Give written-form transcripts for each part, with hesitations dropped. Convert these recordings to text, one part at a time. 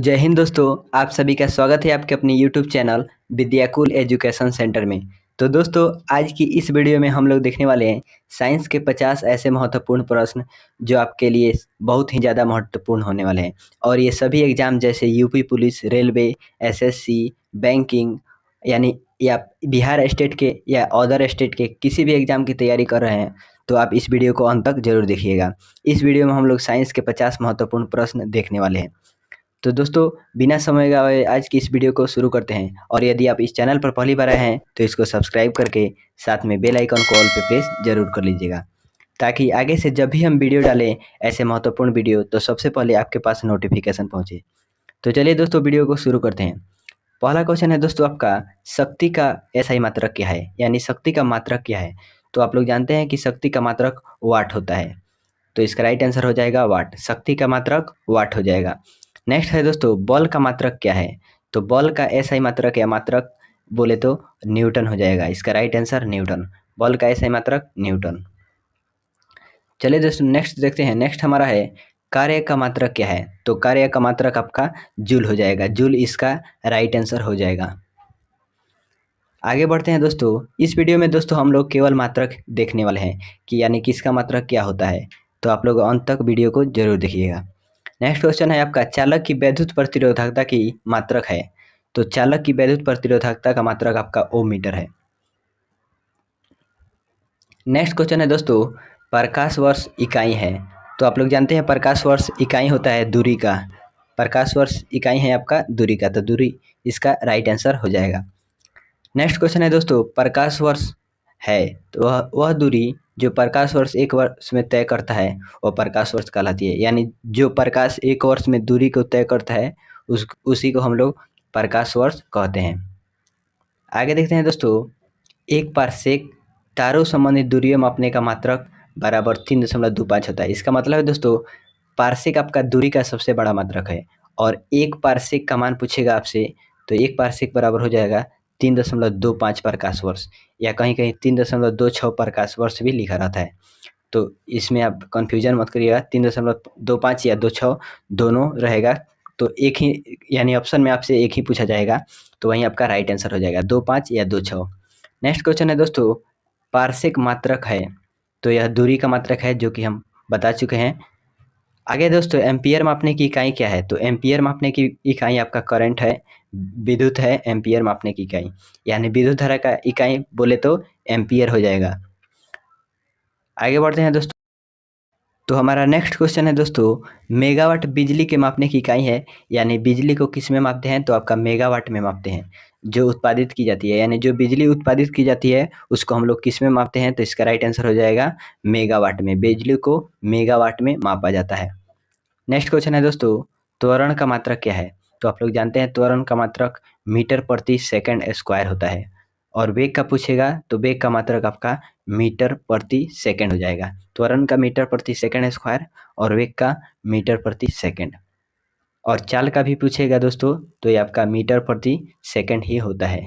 जय हिंद दोस्तों। आप सभी का स्वागत है आपके अपने YouTube channel Vidyakul education centre में। तो दोस्तों, आज की इस वीडियो में हम लोग देखने वाले हैं साइंस के 50 ऐसे महत्वपूर्ण प्रश्न जो आपके लिए बहुत ही ज़्यादा महत्वपूर्ण होने वाले हैं। और ये सभी एग्जाम जैसे UP police, railway, SSC, banking यानी या बिहार स्टेट के या अदर स्टेट के किसी भी एग्जाम की तैयारी कर रहे हैं तो आप इस वीडियो को अंत तक जरूर देखिएगा। इस वीडियो में हम लोग साइंस के 50 महत्वपूर्ण प्रश्न देखने वाले हैं। तो दोस्तों, बिना समय गवाए आज की इस वीडियो को शुरू करते हैं। और यदि आप इस चैनल पर पहली बार आए हैं तो इसको सब्सक्राइब करके साथ में बेल आइकन को ऑल पे प्रेस जरूर कर लीजिएगा, ताकि आगे से जब भी हम वीडियो डालें ऐसे महत्वपूर्ण वीडियो तो सबसे पहले आपके पास नोटिफिकेशन पहुंचे। तो चलिए दोस्तों, वीडियो को शुरू करते हैं। पहला क्वेश्चन है दोस्तों आपका, शक्ति का एसआई मात्रक क्या है, यानी शक्ति का मात्रक क्या है। तो आप लोग जानते हैं कि शक्ति का मात्रक वाट होता है, तो इसका राइट आंसर हो जाएगा वाट। शक्ति का मात्रक वाट हो जाएगा। नेक्स्ट है दोस्तों, बल का मात्रक क्या है। तो बल का एसआई मात्रक या मात्रक बोले तो न्यूटन हो जाएगा। इसका राइट आंसर न्यूटन। बल का एसआई मात्रक न्यूटन। चलिए दोस्तों, नेक्स्ट देखते हैं। नेक्स्ट हमारा है कार्य का मात्रक क्या है। तो कार्य का मात्रक आपका जूल हो जाएगा। जूल इसका राइट आंसर हो जाएगा। आगे बढ़ते हैं दोस्तों। इस वीडियो में दोस्तों हम लोग केवल मात्रक देखने वाले हैं कि यानी किसका मात्रक क्या होता है। तो आप लोग अंत तक वीडियो को जरूर देखिएगा। नेक्स्ट क्वेश्चन है आपका, चालक की वैद्युत प्रतिरोधकता की मात्रक है। तो चालक की वैद्युत प्रतिरोधकता का मात्रक आपका ओम मीटर है। नेक्स्ट क्वेश्चन है दोस्तों, प्रकाश वर्ष इकाई है। तो आप लोग जानते हैं प्रकाश वर्ष इकाई होता है दूरी का। प्रकाश वर्ष इकाई है आपका दूरी का, तो दूरी इसका राइट आंसर हो जाएगा। नेक्स्ट क्वेश्चन है दोस्तों, प्रकाश वर्ष है तो वह दूरी जो प्रकाश वर्ष एक वर्ष में तय करता है वह प्रकाश वर्ष कहलाती है। यानी जो प्रकाश एक वर्ष में दूरी को तय करता है उसी को हम लोग प्रकाश वर्ष कहते हैं। आगे देखते हैं दोस्तों, एक पारसेक तारों संबंधित दूरियों मापने का मात्रक बराबर 3.25 होता है। इसका मतलब है दोस्तों, पारसेक आपका दूरी का सबसे बड़ा मात्रक है और एक पारसेक का मान पूछेगा आपसे तो एक पारसेक बराबर हो जाएगा 3.25 प्रकाश वर्ष, या कहीं कहीं 3.26 प्रकाश वर्ष भी लिखा रहता है। तो इसमें आप कंफ्यूजन मत करिएगा, 3.25 या 26 दोनों रहेगा। तो एक ही यानी ऑप्शन में आपसे एक ही पूछा जाएगा तो वहीं आपका राइट आंसर हो जाएगा 25 या 26। नेक्स्ट क्वेश्चन है दोस्तों, पारसेक मात्रक है तो यह दूरी का मात्रक है जो कि हम बता चुके हैं। आगे दोस्तों, एम्पियर मापने की इकाई क्या है। तो एम्पियर मापने की इकाई आपका करंट है, विद्युत है। एम्पियर मापने की इकाई यानी विद्युत धारा का इकाई बोले तो एम्पियर हो जाएगा। आगे बढ़ते हैं दोस्तों। तो हमारा नेक्स्ट क्वेश्चन है दोस्तों, मेगावाट बिजली के मापने की इकाई है। यानी बिजली को किस में मापते हैं, तो आपका मेगावाट में मापते हैं। जो उत्पादित की जाती है यानी जो बिजली उत्पादित की जाती है उसको हम लोग किस में मापते हैं, तो इसका राइट आंसर हो जाएगा मेगावाट में। बिजली को मेगावाट में मापा जाता है। नेक्स्ट क्वेश्चन है दोस्तों, त्वरण का मात्रक क्या है। तो आप लोग जानते हैं त्वरण का मात्रक मीटर प्रति सेकंड स्क्वायर होता है। और वेग का पूछेगा तो वेग का मात्रक आपका मीटर प्रति सेकंड हो जाएगा। त्वरण का मीटर प्रति सेकंड स्क्वायर और वेग का मीटर प्रति सेकंड। और चाल का भी पूछेगा दोस्तों तो ये आपका मीटर प्रति सेकंड ही होता है।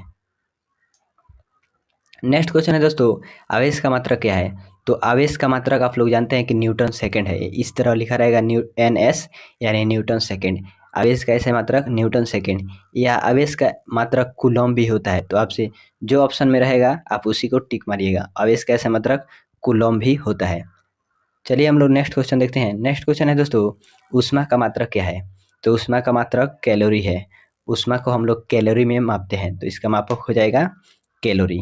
नेक्स्ट क्वेश्चन है दोस्तों, आवेश का मात्रक क्या है। तो आवेश का मात्रक आप लोग जानते हैं कि न्यूटन सेकंड है। इस तरह लिखा रहेगा NS यानी न्यूटन सेकंड। आवेश का ऐसे मात्रक न्यूटन सेकंड, या आवेश का मात्रक कूलम भी होता है। तो आपसे जो ऑप्शन में रहेगा आप उसी को टिक मारिएगा। आवेश का ऐसे मात्रक कूलम भी होता है। चलिए हम लोग नेक्स्ट क्वेश्चन देखते हैं। नेक्स्ट क्वेश्चन है दोस्तों, ऊष्मा का मात्रक क्या है। तो ऊष्मा का मात्रक कैलोरी है। ऊष्मा को हम लोग कैलोरी में मापते हैं तो इसका मापक हो जाएगा कैलोरी।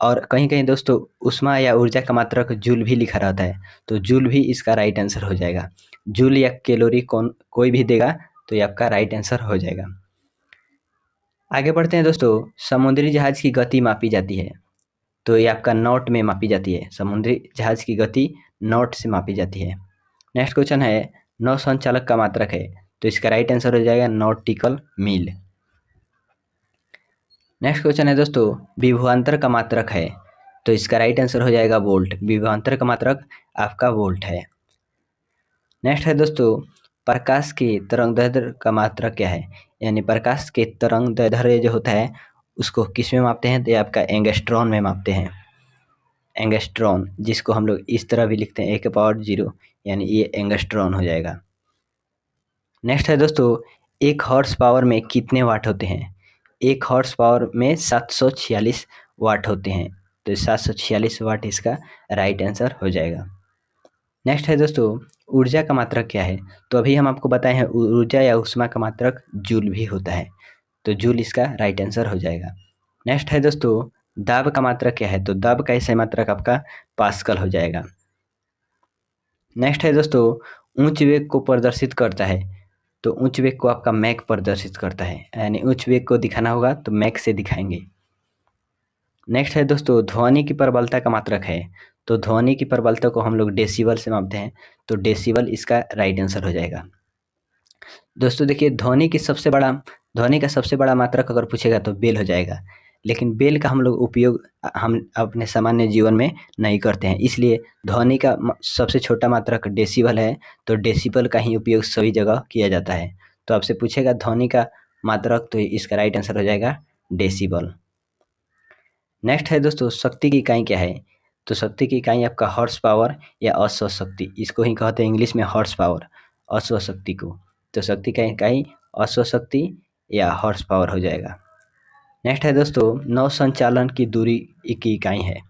और कहीं कहीं दोस्तों ऊष्मा या ऊर्जा का मात्रक जूल भी लिखा रहता है, तो जूल भी इसका राइट आंसर हो जाएगा। जूल या कैलोरी कोई भी देगा तो ये आपका राइट आंसर हो जाएगा। आगे बढ़ते हैं दोस्तों, समुद्री जहाज की गति मापी जाती है। तो ये आपका नॉट में मापी जाती है। समुद्री जहाज की गति नॉट से मापी जाती है। नेक्स्ट क्वेश्चन है, नौ संचालक का मात्रक है। तो इसका राइट आंसर हो जाएगा नॉटिकल मील। नेक्स्ट क्वेश्चन है दोस्तों, विभवांतर का मात्रक है। तो इसका राइट आंसर हो जाएगा वोल्ट। विभवांतर का मात्रक आपका वोल्ट है। नेक्स्ट है दोस्तों, प्रकाश की तरंगदैर्ध्य का मात्रक क्या है। यानी प्रकाश के तरंगदैर्ध्य जो होता है उसको किस में मापते हैं, तो ये आपका एंगस्ट्रॉन में मापते हैं। एंगस्ट्रॉन, जिसको हम लोग इस तरह भी लिखते हैं A⁴, यानी ये एंगस्ट्रॉन हो जाएगा। नेक्स्ट है दोस्तों, एक हॉर्स पावर में कितने वाट होते हैं? एक हॉर्स पावर में 746 वाट होते हैं। तो 746 वाट इसका राइट आंसर हो जाएगा। नेक्स्ट है दोस्तों, ऊर्जा का मात्रक क्या है? तो अभी हम आपको बताए हैं ऊर्जा या ऊष्मा का मात्रक जूल भी होता है, तो जूल इसका राइट आंसर हो जाएगा। नेक्स्ट है दोस्तों, दाब का मात्रक क्या है? तो दाब का सही मात्रक आपका पास्कल हो जाएगा। नेक्स्ट है दोस्तों, उच्च वेग को प्रदर्शित करता है, तो उच्च वेग को आपका मैक प्रदर्शित करता है, यानी उच्च वेग को दिखाना होगा तो मैक से दिखाएंगे। नेक्स्ट है दोस्तों, ध्वनि की प्रबलता का मात्रक है, तो ध्वनि की प्रबलता को हम लोग डेसिबल से मापते हैं, तो डेसिबल इसका राइट आंसर हो जाएगा। दोस्तों देखिए, ध्वनि का सबसे बड़ा मात्रक अगर पूछेगा तो बेल हो जाएगा, लेकिन बेल का हम लोग उपयोग हम अपने सामान्य जीवन में नहीं करते हैं, इसलिए ध्वनि का सबसे छोटा मात्रक डेसिबल है, तो डेसिबल का ही उपयोग सभी जगह किया जाता है। तो आपसे पूछेगा ध्वनि का मात्रक, तो इसका राइट आंसर हो जाएगा डेसिबल। नेक्स्ट है दोस्तों, शक्ति की इकाई क्या है? तो शक्ति की इकाई आपका हॉर्स पावर या अश्व शक्ति, इसको ही कहते हैं इंग्लिश में हॉर्स पावर, अश्व शक्ति को। तो शक्ति का इकाई अश्व शक्ति या हॉर्स पावर हो जाएगा। नेक्स्ट है दोस्तों, नौ संचालन की दूरी की इकाई है,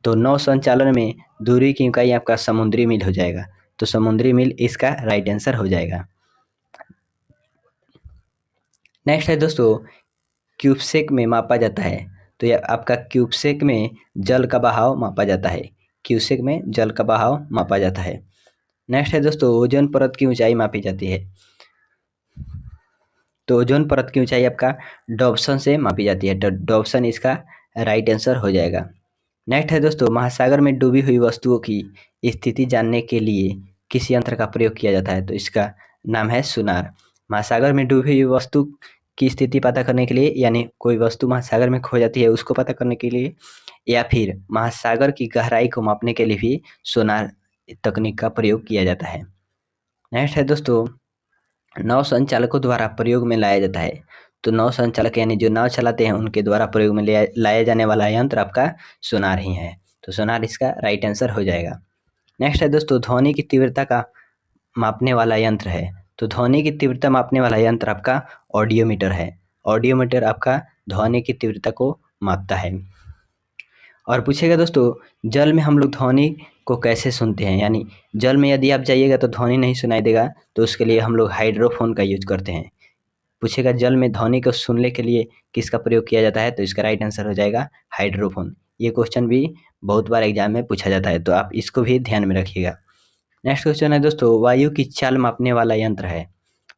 तो नौ संचालन में दूरी की इकाई आपका समुद्री मील हो जाएगा, तो समुद्री मील इसका राइट आंसर हो जाएगा। नेक्स्ट है दोस्तों, क्यूबसेक में मापा जाता है, तो यह आपका क्यूबसेक में जल का बहाव मापा जाता है, क्यूबसेक में जल का बहाव मापा जाता है। नेक्स्ट है दोस्तों, ओजोन परत की ऊंचाई मापी जाती है, तो ओजोन परत की ऊंचाई आपका डॉप्सन से मापी जाती है, तो डॉप्सन इसका राइट आंसर हो जाएगा। नेक्स्ट है दोस्तों, महासागर में डूबी हुई वस्तुओं की स्थिति जानने के लिए किस यंत्र का प्रयोग किया जाता है? तो इसका नाम है सुनार। महासागर में डूबी हुई वस्तु की स्थिति पता करने के लिए, यानी कोई वस्तु महासागर में खो जाती है उसको पता करने के लिए, या फिर महासागर की गहराई को मापने के लिए भी सोनार तकनीक का प्रयोग किया जाता है। नेक्स्ट है दोस्तों, नाव संचालकों द्वारा प्रयोग में लाया जाता है, तो नाव संचालक यानी जो नाव चलाते हैं उनके द्वारा प्रयोग में लाया जाने वाला यंत्र आपका सोनार ही है, तो सोनार इसका राइट आंसर हो जाएगा। नेक्स्ट है दोस्तों, ध्वनि की तीव्रता का मापने वाला यंत्र है, तो ध्वनि की तीव्रता मापने वाला यंत्र आपका ऑडियोमीटर है, ऑडियोमीटर आपका ध्वनि की तीव्रता को मापता है। और पूछेगा दोस्तों, जल में हम लोग ध्वनि को कैसे सुनते हैं, यानी जल में यदि आप जाइएगा तो ध्वनि नहीं सुनाई देगा, तो उसके लिए हम लोग हाइड्रोफोन का यूज करते हैं। पूछेगा जल में ध्वनि को सुनने के लिए किसका प्रयोग किया जाता है, तो इसका राइट आंसर हो जाएगा हाइड्रोफोन। ये क्वेश्चन भी बहुत बार एग्जाम में पूछा जाता है, तो आप इसको भी ध्यान में रखिएगा। नेक्स्ट क्वेश्चन है दोस्तों, वायु की चाल मापने वाला यंत्र है,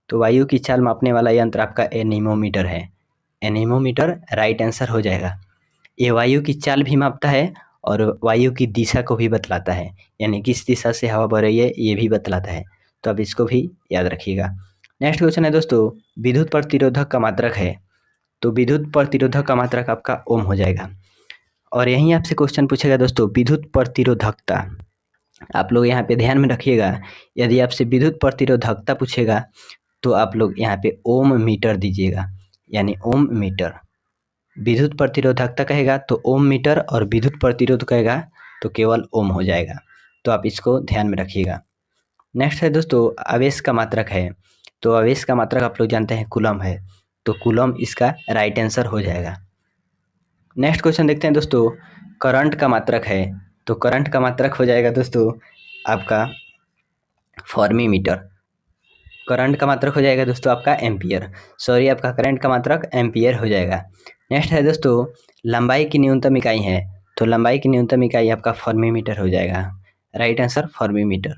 तो वायु की चाल मापने वाला यंत्र आपका एनीमोमीटर है, एनीमोमीटर राइट आंसर हो जाएगा। ये वायु की चाल भी मापता है और वायु की दिशा को भी बतलाता है, यानी किस दिशा से हवा बह रही है ये भी बतलाता है, तो अब इसको भी याद रखिएगा। नेक्स्ट क्वेश्चन है दोस्तों, विद्युत प्रतिरोधक का मात्रक है, तो विद्युत प्रतिरोधक का मात्रक आपका ओम हो जाएगा। और यहीं आपसे क्वेश्चन पूछेगा दोस्तों, विद्युत प्रतिरोधकता, आप लोग यहाँ पे ध्यान में रखिएगा, यदि आपसे विद्युत प्रतिरोधकता पूछेगा तो आप लोग यहाँ पे ओम मीटर दीजिएगा, यानी ओम मीटर। विद्युत प्रतिरोधकता कहेगा तो ओम मीटर, और विद्युत प्रतिरोध कहेगा तो केवल ओम हो जाएगा, तो आप इसको ध्यान में रखिएगा। नेक्स्ट है दोस्तों, आवेश का मात्रक है, तो आवेश का मात्रक आप लोग जानते हैं कूलम है, तो कूलम इसका राइट आंसर हो जाएगा। नेक्स्ट क्वेश्चन देखते हैं दोस्तों, करंट का मात्रक है, तो करंट का मात्रक हो जाएगा दोस्तों आपका फॉर्मी मीटर, करंट का मात्रक हो जाएगा दोस्तों आपका एम्पियर, सॉरी आपका करंट का मात्रक एम्पियर हो जाएगा। नेक्स्ट है दोस्तों, लंबाई की न्यूनतम इकाई है, तो लंबाई की न्यूनतम इकाई आपका फॉर्मी मीटर हो जाएगा, राइट आंसर फॉर्मी मीटर।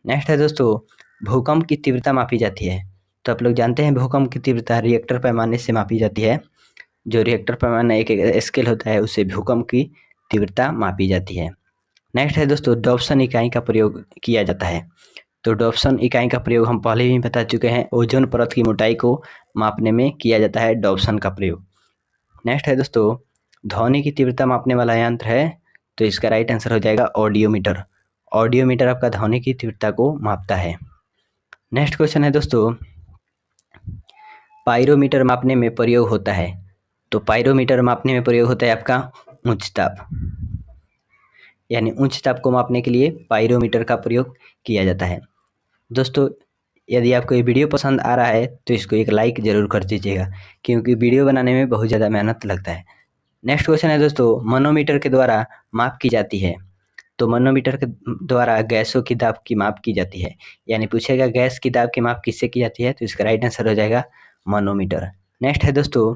नेक्स्ट है दोस्तों, भूकंप की तीव्रता मापी जाती है, तो आप लोग जानते हैं भूकंप की तीव्रता रिएक्टर पैमाने से मापी जाती है, जो रिएक्टर पैमाना एक स्केल होता है उससे भूकंप की तीव्रता मापी जाती है। नेक्स्ट है दोस्तों, डॉप्सन इकाई का प्रयोग किया जाता है, तो डॉप्सन इकाई का प्रयोग हम पहले ही बता चुके हैं, ओजोन परत की मोटाई को मापने में किया जाता है डॉप्सन का प्रयोग। नेक्स्ट है दोस्तों, ध्वनि की तीव्रता मापने वाला यंत्र है, तो इसका राइट आंसर हो जाएगा ऑडियोमीटर, ऑडियोमीटर आपका ध्वनि की तीव्रता को मापता है। नेक्स्ट क्वेश्चन है दोस्तों, पायरोमीटर मापने में प्रयोग होता है, तो पायरोमीटर मापने में प्रयोग होता है आपका उच्च ताप, यानी उच्च ताप को मापने के लिए पायरोमीटर का प्रयोग किया जाता है। दोस्तों यदि आपको ये वीडियो पसंद आ रहा है तो इसको एक लाइक ज़रूर कर दीजिएगा, क्योंकि वीडियो बनाने में बहुत ज़्यादा मेहनत लगता है। नेक्स्ट क्वेश्चन है दोस्तों, मैनोमीटर के द्वारा माप की जाती है। तो मैनोमीटर के द्वारा गैसों की दाब की माप की जाती है, यानी पूछेगा गैस की दाब की माप किससे की जाती है, तो इसका राइट आंसर हो जाएगा मैनोमीटर। नेक्स्ट है दोस्तों,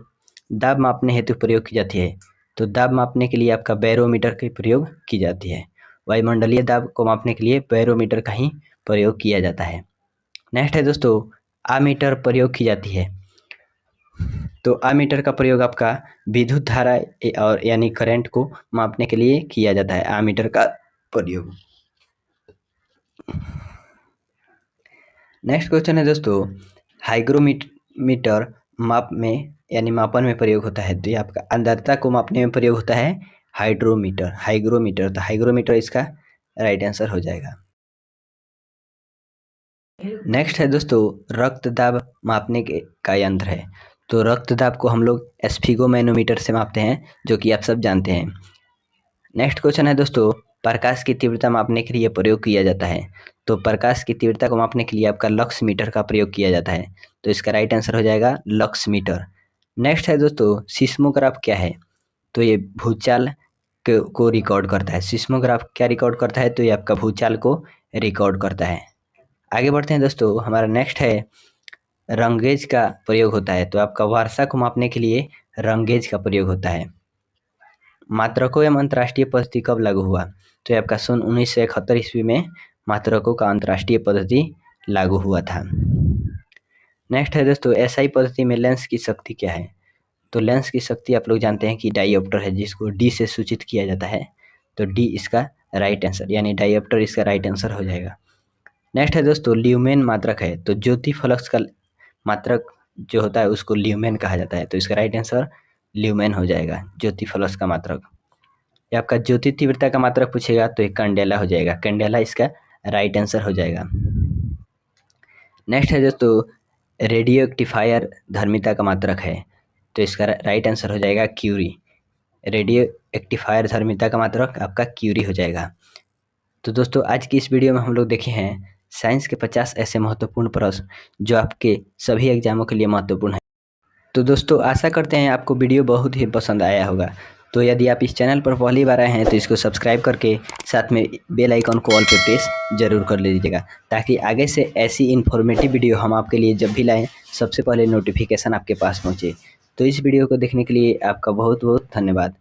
दाब मापने हेतु प्रयोग की जाती है। तो दाब मापने के लिए आपका बैरोमीटर का प्रयोग की जाती है। वायुमंडलीय दाब को मापने के लिए बैरोमीटर का ही प्रयोग किया जाता है। नेक्स्ट है दोस्तों, आमीटर प्रयोग की जाती है। तो आमीटर का प्रयोग आपका विद्युत धारा और यानी करंट को मापने के लिए किया जाता है, आमीटर का प्रयोग। नेक्स्ट क्वेश्चन है दोस्तों, हाइग्रोमीटर माप में यानी मापन में प्रयोग होता है। तो ये आपका आर्द्रता को मापने में प्रयोग होता है हाइग्रोमीटर। तो हाइग्रोमीटर इसका राइट आंसर हो जाएगा। नेक्स्ट है दोस्तों, रक्त दाब मापने का यंत्र है। तो रक्त दाब को हम लोग स्फिगोमैनोमीटर से मापते हैं, जो कि आप सब जानते हैं। नेक्स्ट क्वेश्चन है दोस्तों, प्रकाश की तीव्रता मापने के लिए प्रयोग किया जाता है। तो प्रकाश की तीव्रता को मापने के लिए आपका लक्स मीटर का प्रयोग किया जाता है। तो इसका राइट आंसर हो जाएगा लक्स मीटर। नेक्स्ट है दोस्तों, सिस्मोग्राफ क्या है। तो ये भूचाल को रिकॉर्ड करता है। सिस्मोग्राफ क्या रिकॉर्ड करता है, तो ये आपका भूचाल को रिकॉर्ड करता है। आगे बढ़ते हैं दोस्तों, हमारा नेक्स्ट है रंगेज का प्रयोग होता है। तो आपका वर्षा को मापने के लिए रंगेज का प्रयोग होता है। मात्रकों एवं अंतर्राष्ट्रीय पद्धति कब लागू हुआ। तो ये आपका सन 1971 ईस्वी में मात्रकों का अंतर्राष्ट्रीय पद्धति लागू हुआ था। नेक्स्ट है दोस्तों, एसआई पद्धति में लेंस की शक्ति क्या है। तो लेंस की शक्ति आप लोग जानते हैं कि डायोप्टर है, जिसको डी से सूचित किया जाता है। तो डी इसका राइट आंसर यानी डायोप्टर इसका राइट आंसर हो जाएगा। नेक्स्ट है दोस्तों, ल्यूमेन मात्रक है। तो ज्योति फलक्स का मात्रक जो होता है उसको ल्यूमेन कहा जाता है। तो इसका राइट आंसर ल्यूमेन हो जाएगा, ज्योति फलक्स का मात्रक। या आपका ज्योति तीव्रता का मात्रक पूछेगा तो एक कैंडेला हो जाएगा, कैंडेला इसका राइट आंसर हो जाएगा। नेक्स्ट है दोस्तों, रेडियो एक्टिफायर धर्मिता का मात्रक है। तो इसका राइट आंसर हो जाएगा क्यूरी। रेडियो एक्टिफायर धर्मिता का मात्रक आपका क्यूरी हो जाएगा। तो दोस्तों आज की इस वीडियो में हम लोग देखे हैं साइंस के 50 ऐसे महत्वपूर्ण प्रश्न जो आपके सभी एग्जामों के लिए महत्वपूर्ण है। तो दोस्तों आशा करते हैं आपको वीडियो बहुत ही पसंद आया होगा। तो यदि आप इस चैनल पर पहली बार आए हैं तो इसको सब्सक्राइब करके साथ में बेल आइकन को ऑल पे प्रेस जरूर कर लीजिएगा, ताकि आगे से ऐसी इन्फॉर्मेटिव वीडियो हम आपके लिए जब भी लाएँ सबसे पहले नोटिफिकेशन आपके पास पहुँचे। तो इस वीडियो को देखने के लिए आपका बहुत बहुत धन्यवाद।